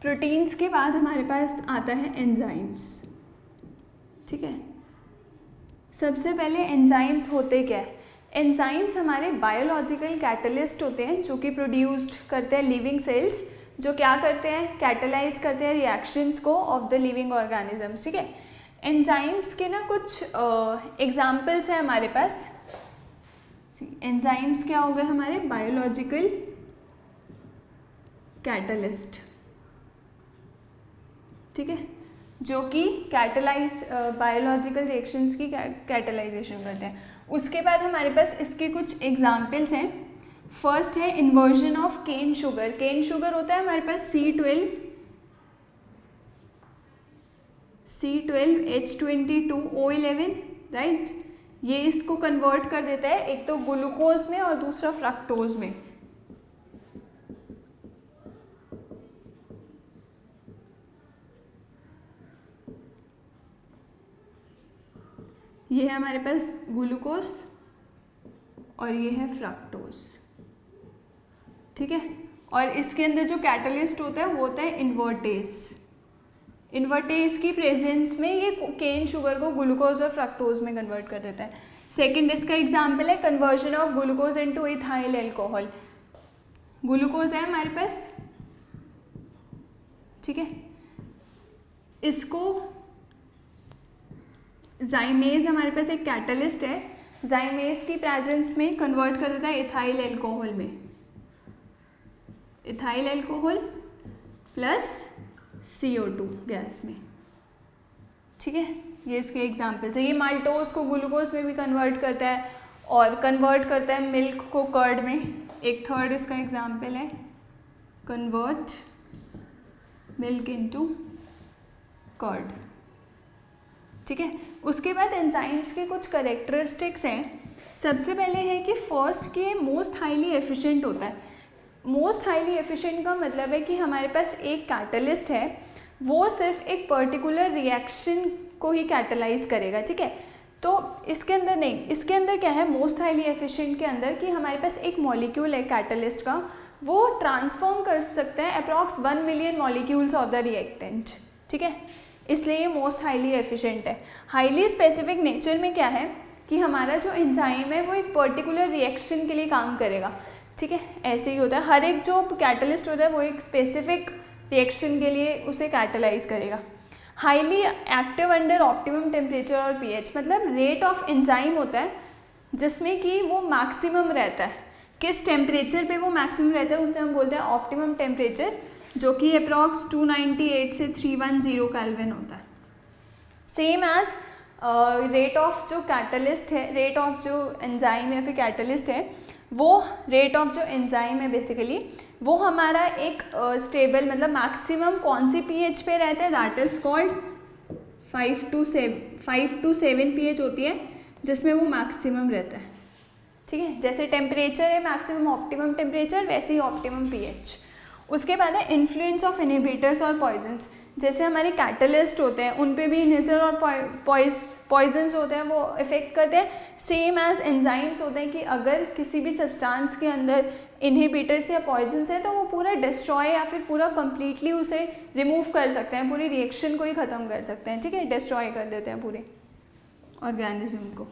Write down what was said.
Proteins के बाद हमारे पास आता है एंजाइम्स। ठीक है, सबसे पहले एंजाइम्स होते क्या है? एंजाइम्स हमारे बायोलॉजिकल कैटलिस्ट होते हैं जो कि प्रोड्यूस्ड करते हैं लिविंग सेल्स, जो क्या करते हैं, कैटलाइज करते हैं रिएक्शंस को ऑफ द लिविंग ऑर्गेनिजम्स। ठीक है, एंजाइम्स के ना कुछ एग्जाम्पल्स हैं हमारे पास। एंजाइम्स क्या हो गए हमारे? Biological catalyst. ठीक है, जो कि कैटलाइज बायोलॉजिकल रिएक्शंस की कैटलाइजेशन करते हैं। उसके बाद हमारे पास इसके कुछ एग्जाम्पल्स हैं। फर्स्ट है inversion of cane sugar. Cane sugar होता है हमारे पास C12H22O11, राइट। ये इसको कन्वर्ट कर देता है एक तो ग्लूकोज में और दूसरा फ्रक्टोज में। ये है हमारे पास ग्लूकोज और ये है फ्रक्टोज। ठीक है, और इसके अंदर जो कैटलिस्ट होता है वो होता है इन्वर्टेज। इन्वर्टेज की प्रेजेंस में ये केन शुगर को ग्लूकोज और फ्रक्टोज में कन्वर्ट कर देता है। सेकंड इसका एग्जांपल है conversion of glucose into ethyl alcohol. Glucose है हमारे पास, ठीक है, इसको जाइमेज हमारे पास एक कैटलिस्ट है, जाइमेज की प्रेजेंस में कन्वर्ट कर देता है इथाइल अल्कोहल में। Ethyl alcohol plus CO2 gas में। ठीक है, ये इसके एग्जाम्पल्स है। ये माल्टोज को ग्लूकोज में भी कन्वर्ट करता है और कन्वर्ट करता है मिल्क को कर्ड में। एक थर्ड इसका एग्जाम्पल है कन्वर्ट मिल्क इनटू कर्ड। ठीक है, उसके बाद एंजाइम्स के कुछ करेक्टरिस्टिक्स हैं। सबसे पहले है कि फर्स्ट कि मोस्ट हाईली एफिशिएंट होता है। मोस्ट हाईली एफिशिएंट का मतलब है कि हमारे पास एक कैटलिस्ट है, वो सिर्फ एक पर्टिकुलर रिएक्शन को ही कैटलाइज करेगा। ठीक है, तो इसके अंदर नहीं, इसके अंदर क्या है मोस्ट हाईली एफिशिएंट के अंदर कि हमारे पास एक मॉलिक्यूल है कैटलिस्ट का, वो ट्रांसफॉर्म कर सकता है approx 1 million molecules of the reactant. ठीक है, इसलिए ये मोस्ट हाईली एफिशिएंट है। हाईली स्पेसिफिक नेचर में क्या है कि हमारा जो एंजाइम है वो एक पर्टिकुलर रिएक्शन के लिए काम करेगा। ठीक है, ऐसे ही होता है, हर एक जो कैटलिस्ट होता है वो एक स्पेसिफिक रिएक्शन के लिए उसे कैटलाइज करेगा। Highly active under optimum temperature और pH, मतलब रेट ऑफ एंजाइम होता है जिसमें कि वो मैक्सिमम रहता है। किस टेम्परेचर पे वो मैक्सिमम रहता है उसे हम बोलते हैं ऑप्टिमम टेम्परेचर, जो कि अप्रॉक्स 298 से 310 केल्विन होता है। सेम एज रेट ऑफ जो कैटलिस्ट है, रेट ऑफ जो एंजाइम या फिर कैटलिस्ट है, वो रेट ऑफ जो एंजाइम है बेसिकली वो हमारा एक स्टेबल मतलब मैक्सिमम कौन सी pH पे रहता है, that is called 5 to 7 pH होती है जिसमें वो मैक्सिमम रहता है। ठीक है, जैसे टेम्परेचर है मैक्सिमम ऑप्टिमम टेम्परेचर, वैसे ही ऑप्टिमम pH। उसके बाद है इन्फ्लुएंस ऑफ इनहिबिटर्स और पॉइजन्स। जैसे हमारे कैटलिस्ट होते हैं उन पे भी इन्हिबिटर और पॉइजन्स होते हैं, वो इफेक्ट करते हैं। सेम एज एंजाइम्स होते हैं कि अगर किसी भी सब्सटेंस के अंदर इनहिबिटर्स या पॉइजन्स है तो वो पूरा डिस्ट्रॉय या फिर पूरा कंप्लीटली उसे रिमूव कर सकते हैं, पूरी रिएक्शन को ही ख़त्म कर सकते हैं। ठीक है, डिस्ट्रॉय कर देते हैं पूरे ऑर्गेनिज्म को।